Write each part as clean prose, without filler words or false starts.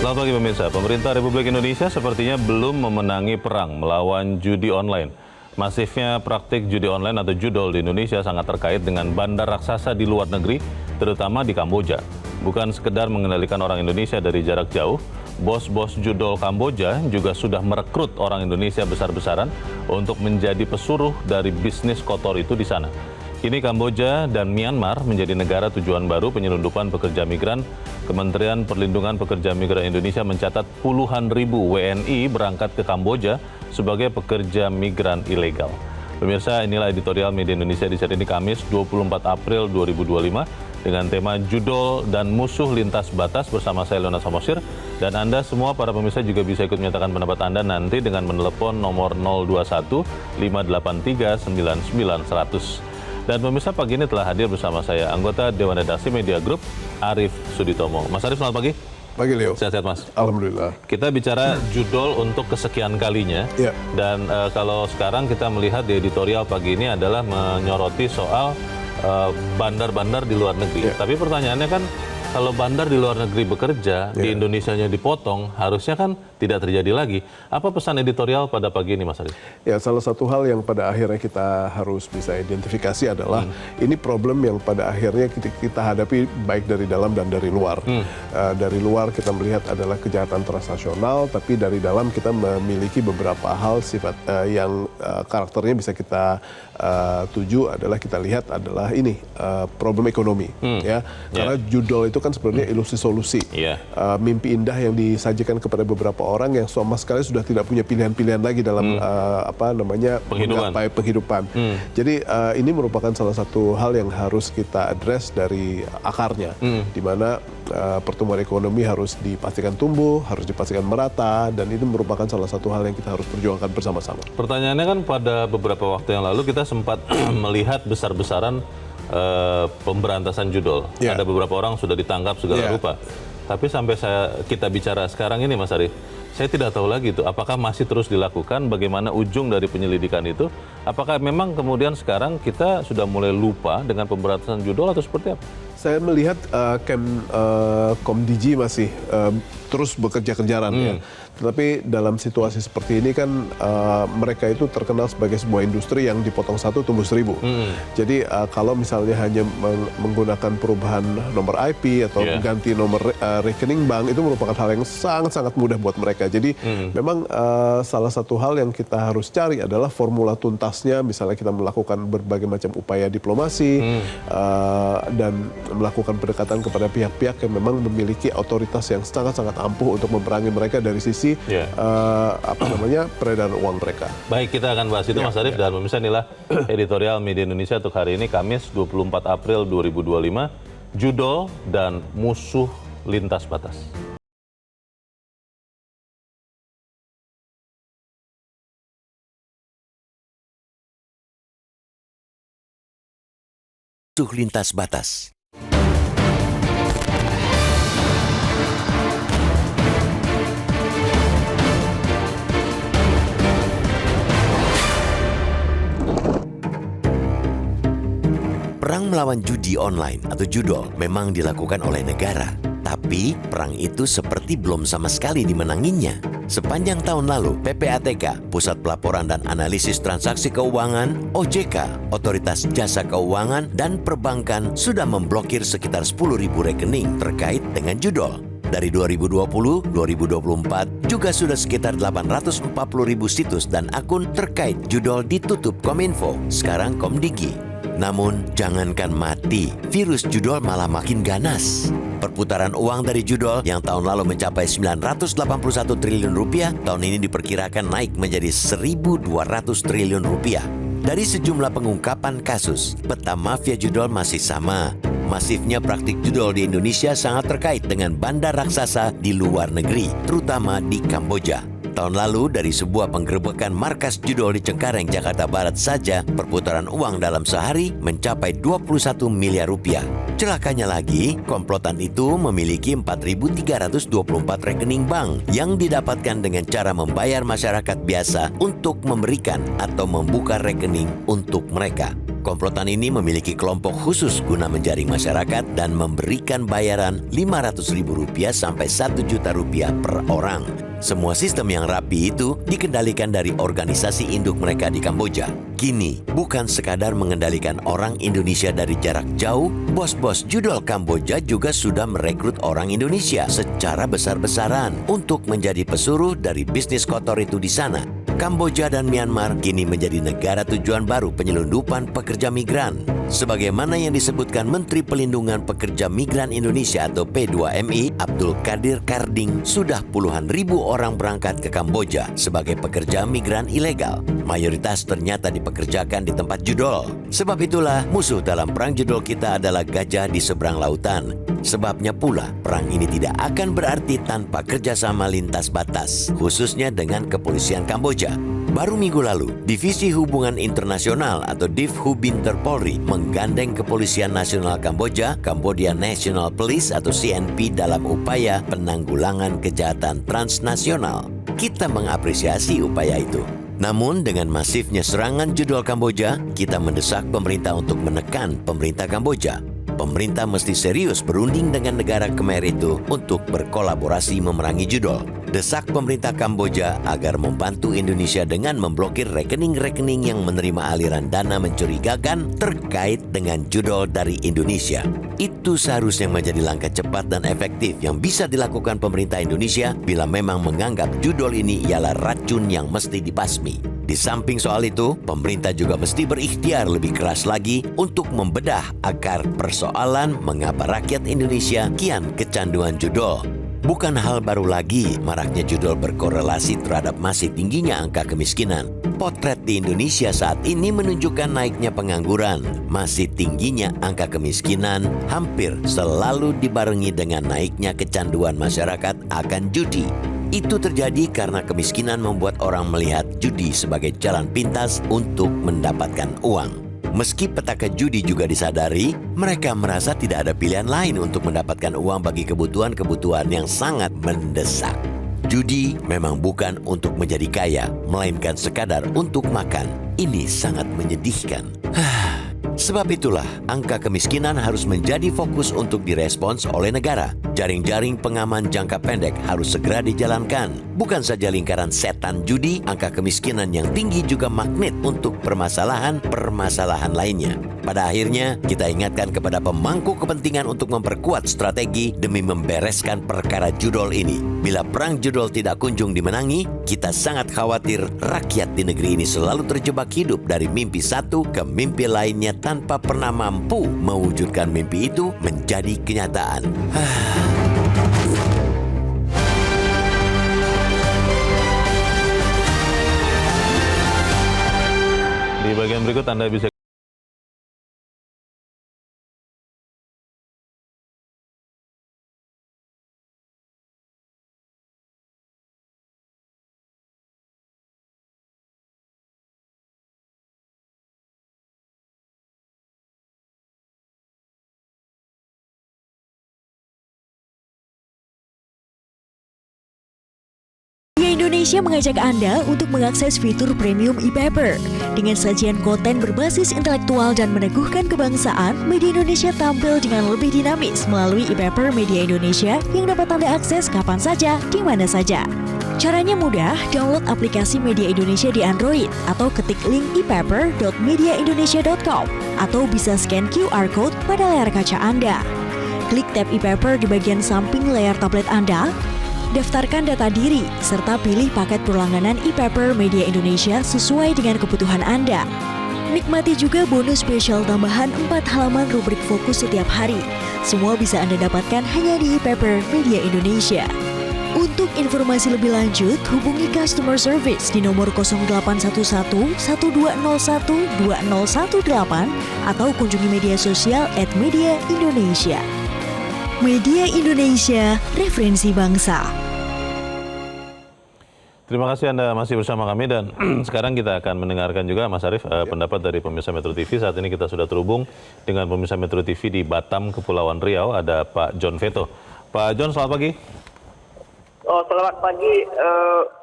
Selamat pagi pemirsa. Pemerintah Republik Indonesia sepertinya belum memenangi perang melawan judi online. Masifnya praktik judi online atau judol di Indonesia sangat terkait dengan bandar raksasa di luar negeri, terutama di Kamboja. Bukan sekedar mengendalikan orang Indonesia dari jarak jauh, bos-bos judol Kamboja juga sudah merekrut orang Indonesia besar-besaran untuk menjadi pesuruh dari bisnis kotor itu di sana. Kini Kamboja dan Myanmar menjadi negara tujuan baru penyelundupan pekerja migran. Kementerian Perlindungan Pekerja Migran Indonesia mencatat puluhan ribu WNI berangkat ke Kamboja sebagai pekerja migran ilegal. Pemirsa, inilah editorial Media Indonesia di hari ini Kamis 24 April 2025 dengan tema Judol dan Musuh Lintas Batas bersama saya Leona Samosir. Dan Anda semua para pemirsa juga bisa ikut menyatakan pendapat Anda nanti dengan menelepon nomor 021 583 99 100. Dan pemirsa, pagi ini telah hadir bersama saya anggota Dewan Redaksi Media Group, Arief Suditomo. Mas Arief, selamat pagi. Pagi, Leo. Sehat-sehat, Mas? Alhamdulillah. Kita bicara judol untuk kesekian kalinya. Ya. Dan kalau sekarang kita melihat di editorial pagi ini adalah menyoroti soal bandar-bandar di luar negeri. Ya. Tapi pertanyaannya kan, kalau bandar di luar negeri bekerja, di Indonesianya dipotong, harusnya kan tidak terjadi lagi. Apa pesan editorial pada pagi ini, Mas Arief? Ya, salah satu hal yang pada akhirnya kita harus bisa identifikasi adalah ini problem yang pada akhirnya kita hadapi baik dari dalam dan dari luar. Dari luar kita melihat adalah kejahatan transnasional, tapi dari dalam kita memiliki beberapa hal sifat yang karakternya bisa kita tuju adalah kita lihat adalah ini problem ekonomi. Ya, karena judol itu kan sebenarnya ilusi solusi. Mimpi indah yang disajikan kepada beberapa orang yang sama sekali sudah tidak punya pilihan-pilihan lagi dalam menggapai penghidupan. Jadi ini merupakan salah satu hal yang harus kita address dari akarnya, di mana pertumbuhan ekonomi harus dipastikan tumbuh, harus dipastikan merata, dan itu merupakan salah satu hal yang kita harus perjuangkan bersama-sama. Pertanyaannya kan pada beberapa waktu yang lalu kita sempat melihat besar-besaran pemberantasan judol. Ada beberapa orang sudah ditangkap segala rupa. Tapi sampai kita bicara sekarang ini, Mas Arief, saya tidak tahu lagi itu apakah masih terus dilakukan, bagaimana ujung dari penyelidikan itu, apakah memang kemudian sekarang kita sudah mulai lupa dengan pemberantasan judol atau seperti apa? Saya melihat Komdigi masih terus bekerja-kejaran ya. Tetapi dalam situasi seperti ini kan mereka itu terkenal sebagai sebuah industri yang dipotong satu tumbuh seribu. Jadi kalau misalnya hanya menggunakan perubahan nomor IP atau mengganti nomor rekening bank, itu merupakan hal yang sangat-sangat mudah buat mereka. Jadi memang salah satu hal yang kita harus cari adalah formula tuntasnya. Misalnya kita melakukan berbagai macam upaya diplomasi dan melakukan pendekatan kepada pihak-pihak yang memang memiliki otoritas yang sangat-sangat ampuh untuk memerangi mereka dari sisi peredaran uang mereka. Baik, kita akan bahas itu, Mas Arief. Dan pemirsa, inilah editorial Media Indonesia untuk hari ini, Kamis 24 April 2025, Judol dan Musuh Lintas Batas. Musuh Lintas Batas. Perang melawan judi online atau judol memang dilakukan oleh negara. Tapi perang itu seperti belum sama sekali dimenanginya. Sepanjang tahun lalu, PPATK, Pusat Pelaporan dan Analisis Transaksi Keuangan, OJK, Otoritas Jasa Keuangan, dan Perbankan sudah memblokir sekitar 10.000 rekening terkait dengan judol. Dari 2020-2024 juga sudah sekitar 840.000 situs dan akun terkait judol ditutup Kominfo, sekarang Komdigi. Namun, jangankan mati, virus judol malah makin ganas. Perputaran uang dari judol yang tahun lalu mencapai 981 triliun rupiah, tahun ini diperkirakan naik menjadi 1.200 triliun rupiah. Dari sejumlah pengungkapan kasus, peta mafia judol masih sama. Masifnya praktik judol di Indonesia sangat terkait dengan bandar raksasa di luar negeri, terutama di Kamboja. Tahun lalu, dari sebuah penggerebekan markas judol di Cengkareng, Jakarta Barat saja, perputaran uang dalam sehari mencapai 21 miliar rupiah. Celakanya lagi, komplotan itu memiliki 4.324 rekening bank yang didapatkan dengan cara membayar masyarakat biasa untuk memberikan atau membuka rekening untuk mereka. Komplotan ini memiliki kelompok khusus guna menjaring masyarakat dan memberikan bayaran Rp500.000 sampai Rp1 juta per orang. Semua sistem yang rapi itu dikendalikan dari organisasi induk mereka di Kamboja. Kini, bukan sekadar mengendalikan orang Indonesia dari jarak jauh, bos-bos judol Kamboja juga sudah merekrut orang Indonesia secara besar-besaran untuk menjadi pesuruh dari bisnis kotor itu di sana. Kamboja dan Myanmar kini menjadi negara tujuan baru penyelundupan pekerja migran. Sebagaimana yang disebutkan Menteri Pelindungan Pekerja Migran Indonesia atau P2MI, Abdul Qadir Karding, sudah puluhan ribu orang berangkat ke Kamboja sebagai pekerja migran ilegal. Mayoritas ternyata dipekerjakan di tempat judol. Sebab itulah musuh dalam perang judol kita adalah gajah di seberang lautan. Sebabnya pula perang ini tidak akan berarti tanpa kerjasama lintas batas, khususnya dengan kepolisian Kamboja. Baru minggu lalu, Divisi Hubungan Internasional atau Divhubinter Polri menggandeng Kepolisian Nasional Kamboja, Cambodia National Police atau CNP dalam upaya penanggulangan kejahatan transnasional. Kita mengapresiasi upaya itu. Namun dengan masifnya serangan judol Kamboja, kita mendesak pemerintah untuk menekan pemerintah Kamboja. Pemerintah mesti serius berunding dengan negara Khmer itu untuk berkolaborasi memerangi judol. Desak pemerintah Kamboja agar membantu Indonesia dengan memblokir rekening-rekening yang menerima aliran dana mencurigakan terkait dengan judol dari Indonesia. Itu seharusnya menjadi langkah cepat dan efektif yang bisa dilakukan pemerintah Indonesia bila memang menganggap judol ini ialah racun yang mesti dibasmi. Di samping soal itu, pemerintah juga mesti berikhtiar lebih keras lagi untuk membedah akar persoalan mengapa rakyat Indonesia kian kecanduan judol. Bukan hal baru lagi maraknya judol berkorelasi terhadap masih tingginya angka kemiskinan. Potret di Indonesia saat ini menunjukkan naiknya pengangguran, masih tingginya angka kemiskinan, hampir selalu dibarengi dengan naiknya kecanduan masyarakat akan judi. Itu terjadi karena kemiskinan membuat orang melihat judi sebagai jalan pintas untuk mendapatkan uang. Meski petaka judi juga disadari, mereka merasa tidak ada pilihan lain untuk mendapatkan uang bagi kebutuhan-kebutuhan yang sangat mendesak. Judi memang bukan untuk menjadi kaya, melainkan sekadar untuk makan. Ini sangat menyedihkan. Sebab itulah, angka kemiskinan harus menjadi fokus untuk direspons oleh negara. Jaring-jaring pengaman jangka pendek harus segera dijalankan. Bukan saja lingkaran setan judi, angka kemiskinan yang tinggi juga magnet untuk permasalahan-permasalahan lainnya. Pada akhirnya, kita ingatkan kepada pemangku kepentingan untuk memperkuat strategi demi membereskan perkara judol ini. Bila perang judol tidak kunjung dimenangi, kita sangat khawatir rakyat di negeri ini selalu terjebak hidup dari mimpi satu ke mimpi lainnya tanpa pernah mampu mewujudkan mimpi itu menjadi kenyataan. Di bagian berikut Anda bisa Indonesia mengajak Anda untuk mengakses fitur premium e-paper. Dengan sajian konten berbasis intelektual dan meneguhkan kebangsaan, Media Indonesia tampil dengan lebih dinamis melalui e-paper Media Indonesia yang dapat Anda akses kapan saja, di mana saja. Caranya mudah, download aplikasi Media Indonesia di Android atau ketik link e-paper.mediaindonesia.com atau bisa scan QR Code pada layar kaca Anda. Klik tab e-paper di bagian samping layar tablet Anda, daftarkan data diri, serta pilih paket berlangganan e-paper Media Indonesia sesuai dengan kebutuhan Anda. Nikmati juga bonus spesial tambahan 4 halaman rubrik fokus setiap hari. Semua bisa Anda dapatkan hanya di e-paper Media Indonesia. Untuk informasi lebih lanjut, hubungi customer service di nomor 0811 1201 2018 atau kunjungi media sosial @mediaindonesia. Media Indonesia, referensi bangsa. Terima kasih Anda masih bersama kami dan sekarang kita akan mendengarkan juga Mas Arief pendapat dari pemirsa Metro TV. Saat ini kita sudah terhubung dengan pemirsa Metro TV di Batam, Kepulauan Riau, ada Pak John Veto. Pak John, selamat pagi. Oh, selamat pagi,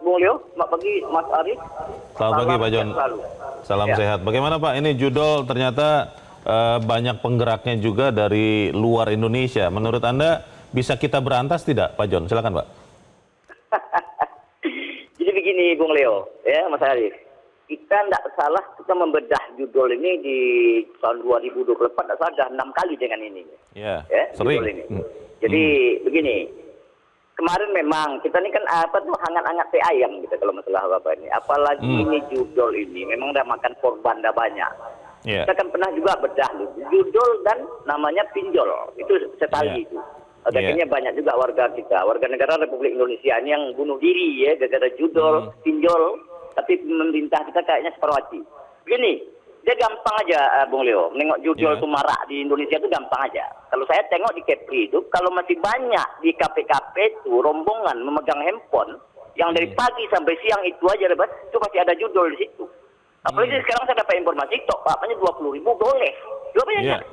Bung Leo. Selamat pagi, Mas Arif. Selamat pagi Pak John. Salam sehat. Bagaimana Pak? Ini judol ternyata banyak penggeraknya juga dari luar Indonesia. Menurut Anda bisa kita berantas tidak, Pak John? Silakan Pak. Jadi begini, Bung Leo, ya Mas Arif. Kita tidak salah kita membedah judul ini di tahun 2024, tidak salah sudah 6 kali dengan ini. Ya, Judul sering. ini. Jadi begini, kemarin memang kita ini kan hangat-hangat teh ayam gitu kalau masalah apa ini. Apalagi ini judul ini memang udah makan korban dah banyak. Yeah. Kita kan pernah juga bedah judul dan namanya pinjol. Itu setali itu. Akhirnya banyak juga warga kita, warga negara Republik Indonesia ini yang bunuh diri ya gara-gara judul, pinjol. Tapi pemerintah kita kayaknya separuh hati. Begini, dia gampang aja, Bung Leo. Nengok judul itu marak di Indonesia itu gampang aja. Kalau saya tengok di Kepri itu, kalau masih banyak di KPKP itu rombongan memegang handphone, yang dari pagi sampai siang itu aja, itu masih ada judul di situ. Apalagi sekarang saya dapat informasi, tokpaknya 20.000 boleh. Coba bayangkan.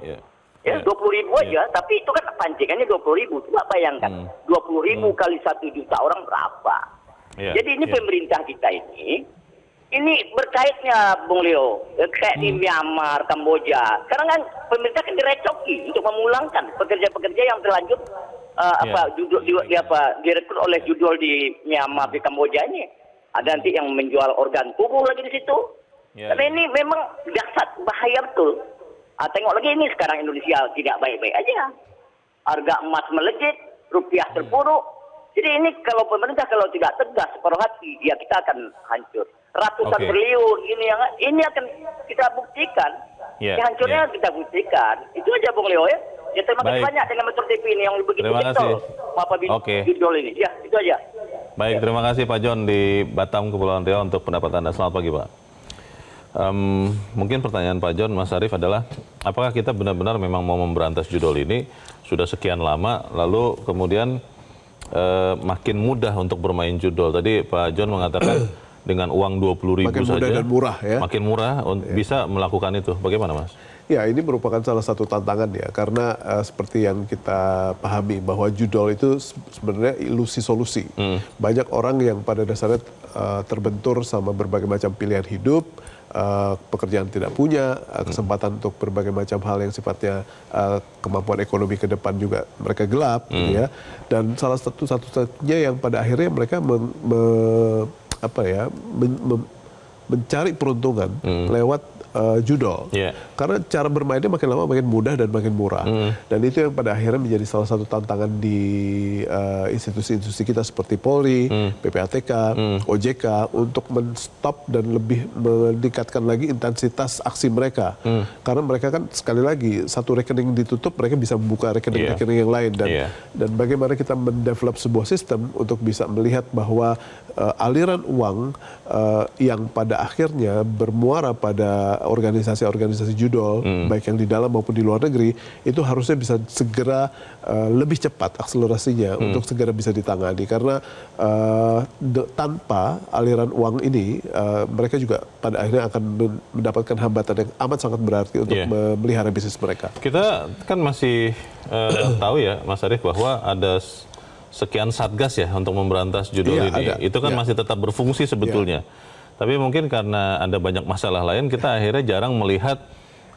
Ya, 20.000 aja, tapi itu kan pancingannya 20.000. Coba bayangkan, 20.000 kali 1 juta orang berapa? Jadi ini pemerintah kita ini berkaitnya Bung Leo, kayak di Myanmar, Kamboja. Sekarang kan pemerintah kan direcoki untuk memulangkan pekerja-pekerja yang terlanjur direkrut oleh judul di Myanmar, di Kamboja ini. Ada nanti yang menjual organ tubuh lagi di situ. Karena ini memang dahsyat, bahaya betul. Tengok lagi ini sekarang Indonesia tidak baik-baik aja. Harga emas melejit, rupiah terpuruk. Jadi ini kalau pemerintah kalau tidak tegas separuh hati, ya kita akan hancur. Ratusan triliun ini akan kita buktikan. Hancurnya kita buktikan. Itu aja Bung Leo ya. Ya terima kasih banyak dengan Metro TV ini yang begitu betul. Judul ini. Ya, itu aja. Baik, terima kasih Pak John di Batam, Kepulauan Riau untuk pendapat Anda. Selamat pagi Pak. Mungkin pertanyaan Pak John, Mas Arief adalah apakah kita benar-benar memang mau memberantas judul ini sudah sekian lama, lalu kemudian makin mudah untuk bermain judul. Tadi Pak John mengatakan dengan uang 20.000 makin saja, mudah dan murah ya. Makin murah bisa melakukan itu. Bagaimana Mas? Ya, ini merupakan salah satu tantangan ya, karena seperti yang kita pahami bahwa judul itu sebenarnya ilusi solusi. Banyak orang yang pada dasarnya terbentur sama berbagai macam pilihan hidup, pekerjaan tidak punya, kesempatan untuk berbagai macam hal yang sifatnya kemampuan ekonomi ke depan juga mereka gelap, gitu ya. Dan salah satu-satunya yang pada akhirnya mereka mencari peruntungan lewat judul. Karena cara bermainnya makin lama makin mudah dan makin murah. Dan itu yang pada akhirnya menjadi salah satu tantangan di institusi-institusi kita seperti Polri, PPATK, OJK untuk men-stop dan lebih meningkatkan lagi intensitas aksi mereka. Karena mereka kan sekali lagi satu rekening ditutup, mereka bisa membuka rekening-rekening yang lain. Dan bagaimana kita mendevelop sebuah sistem untuk bisa melihat bahwa aliran uang yang pada akhirnya bermuara pada organisasi-organisasi judul, baik yang di dalam maupun di luar negeri, itu harusnya bisa segera lebih cepat akselerasinya untuk segera bisa ditangani. Karena tanpa aliran uang ini, mereka juga pada akhirnya akan mendapatkan hambatan yang amat sangat berarti untuk memelihara bisnis mereka. Kita kan masih tahu ya Mas Arief bahwa ada sekian satgas ya untuk memberantas judul ini. Itu kan masih tetap berfungsi sebetulnya. Tapi mungkin karena ada banyak masalah lain, kita akhirnya jarang melihat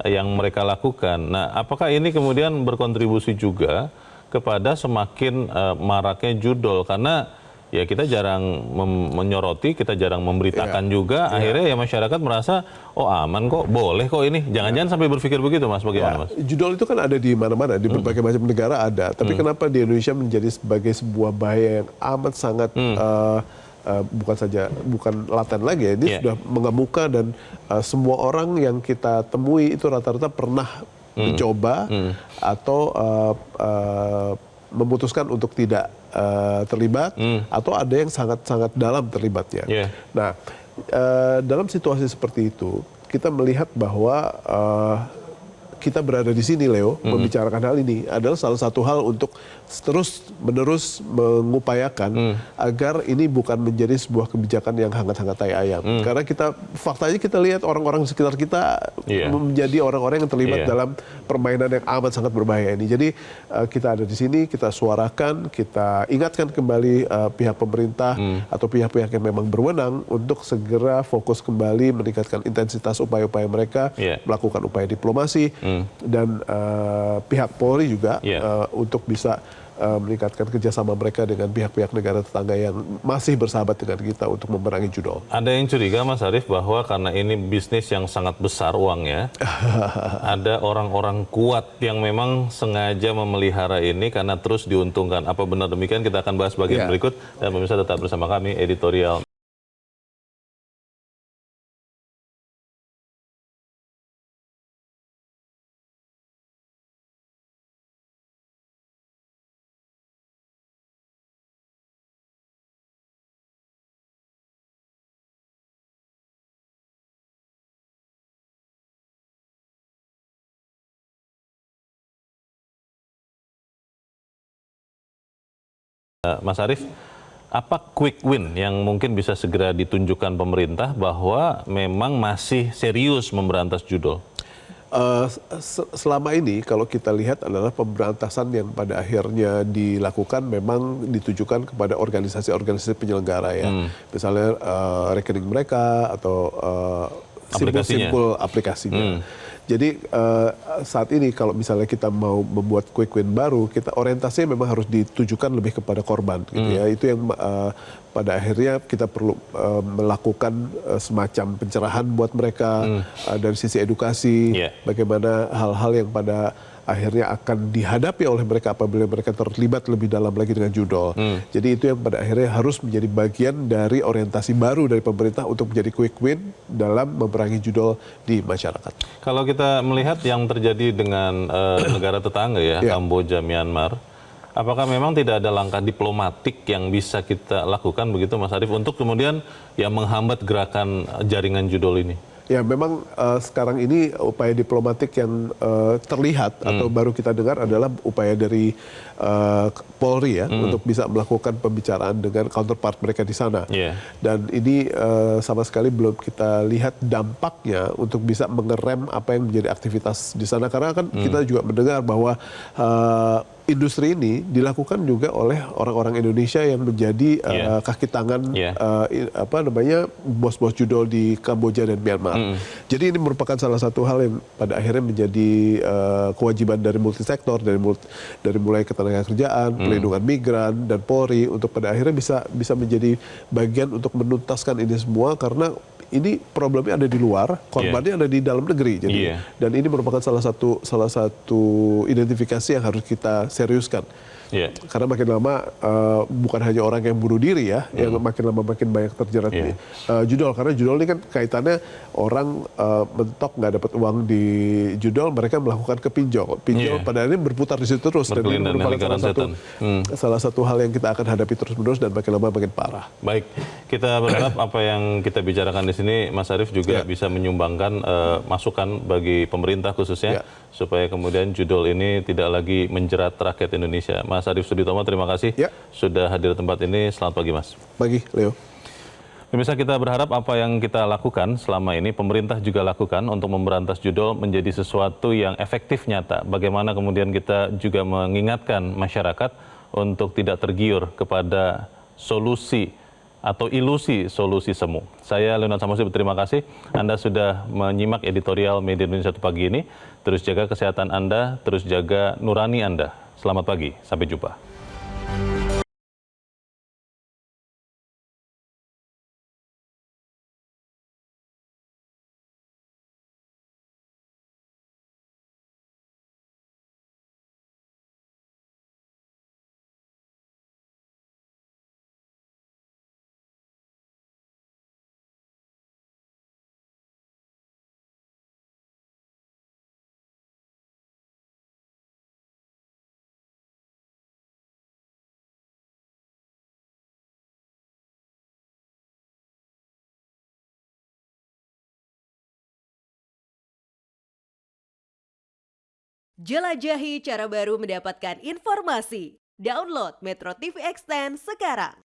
yang mereka lakukan. Nah, apakah ini kemudian berkontribusi juga kepada semakin maraknya judul? Karena ya kita jarang menyoroti, kita jarang memberitakan juga. Akhirnya ya masyarakat merasa, oh aman kok, boleh kok ini. Jangan-jangan sampai berpikir begitu Mas, bagaimana Mas? Judul itu kan ada di mana-mana, di berbagai macam negara ada. Tapi kenapa di Indonesia menjadi sebagai sebuah bahaya yang amat sangat bukan laten lagi ya, ini sudah mengemuka dan semua orang yang kita temui itu rata-rata pernah mencoba atau memutuskan untuk tidak terlibat atau ada yang sangat-sangat dalam terlibatnya. Nah, dalam situasi seperti itu kita melihat bahwa kita berada di sini, Leo, membicarakan hal ini adalah salah satu hal untuk terus-menerus mengupayakan agar ini bukan menjadi sebuah kebijakan yang hangat-hangat tai ayam. Karena faktanya kita lihat orang-orang di sekitar kita menjadi orang-orang yang terlibat dalam permainan yang amat sangat berbahaya ini. Jadi kita ada di sini, kita suarakan, kita ingatkan kembali pihak pemerintah atau pihak-pihak yang memang berwenang untuk segera fokus kembali meningkatkan intensitas upaya-upaya mereka, melakukan upaya diplomasi, dan pihak Polri juga untuk bisa meningkatkan kerjasama mereka dengan pihak-pihak negara tetangga yang masih bersahabat dengan kita untuk memerangi judol. Ada yang curiga, Mas Arief, bahwa karena ini bisnis yang sangat besar uangnya, ada orang-orang kuat yang memang sengaja memelihara ini karena terus diuntungkan. Apa benar demikian? Kita akan bahas bagian berikut, dan pemirsa tetap bersama kami, editorial. Mas Arief, apa quick win yang mungkin bisa segera ditunjukkan pemerintah bahwa memang masih serius memberantas judol? Selama ini kalau kita lihat adalah pemberantasan yang pada akhirnya dilakukan memang ditujukan kepada organisasi-organisasi penyelenggara ya. Misalnya rekening mereka atau simbol-simbol aplikasinya. Jadi saat ini kalau misalnya kita mau membuat quick win baru, kita orientasinya memang harus ditujukan lebih kepada korban, gitu ya. Itu yang pada akhirnya kita perlu melakukan semacam pencerahan buat mereka dari sisi edukasi, bagaimana hal-hal yang pada akhirnya akan dihadapi oleh mereka apabila mereka terlibat lebih dalam lagi dengan judol. Jadi itu yang pada akhirnya harus menjadi bagian dari orientasi baru dari pemerintah untuk menjadi quick win dalam memerangi judol di masyarakat. Kalau kita melihat yang terjadi dengan negara tetangga ya, Kamboja, Myanmar, apakah memang tidak ada langkah diplomatik yang bisa kita lakukan begitu, Mas Arief, untuk kemudian ya menghambat gerakan jaringan judol ini? Ya memang sekarang ini upaya diplomatik yang terlihat atau baru kita dengar adalah upaya dari Polri ya untuk bisa melakukan pembicaraan dengan counterpart mereka di sana. Dan ini sama sekali belum kita lihat dampaknya untuk bisa mengerem apa yang menjadi aktivitas di sana. Karena kan kita juga mendengar bahwa industri ini dilakukan juga oleh orang-orang Indonesia yang menjadi kaki tangan bos-bos judol di Kamboja dan Myanmar. Jadi ini merupakan salah satu hal yang pada akhirnya menjadi kewajiban dari multisektor, dari mulai ketenagakerjaan, pelindungan migran dan Polri untuk pada akhirnya bisa menjadi bagian untuk menuntaskan ini semua, karena ini problemnya ada di luar, korbannya ada di dalam negeri. Jadi dan ini merupakan salah satu identifikasi yang harus kita seriuskan. Karena makin lama bukan hanya orang yang bunuh diri ya, yang makin lama makin banyak terjerat di judol. Karena judol ini kan kaitannya orang mentok nggak dapat uang di judol, mereka melakukan ke pinjol. Pinjol pada ini berputar di situ terus. Dan ini merupakan salah satu hal yang kita akan hadapi terus-menerus dan makin lama makin parah. Baik, kita berharap apa yang kita bicarakan di sini, Mas Arief, juga bisa menyumbangkan masukan bagi pemerintah khususnya, supaya kemudian judol ini tidak lagi menjerat rakyat Indonesia. Mas Arief Suditomo, terima kasih sudah hadir di tempat ini. Selamat pagi, Mas. Pagi, Leo. Pemirsa, kita berharap apa yang kita lakukan selama ini, pemerintah juga lakukan untuk memberantas judol menjadi sesuatu yang efektif nyata. Bagaimana kemudian kita juga mengingatkan masyarakat untuk tidak tergiur kepada solusi atau ilusi solusi semu. Saya Leonard Samusi berterima kasih. Anda sudah menyimak editorial Media Indonesia pagi ini. Terus jaga kesehatan Anda, terus jaga nurani Anda. Selamat pagi, sampai jumpa. Jelajahi cara baru mendapatkan informasi. Download Metro TV Extend sekarang.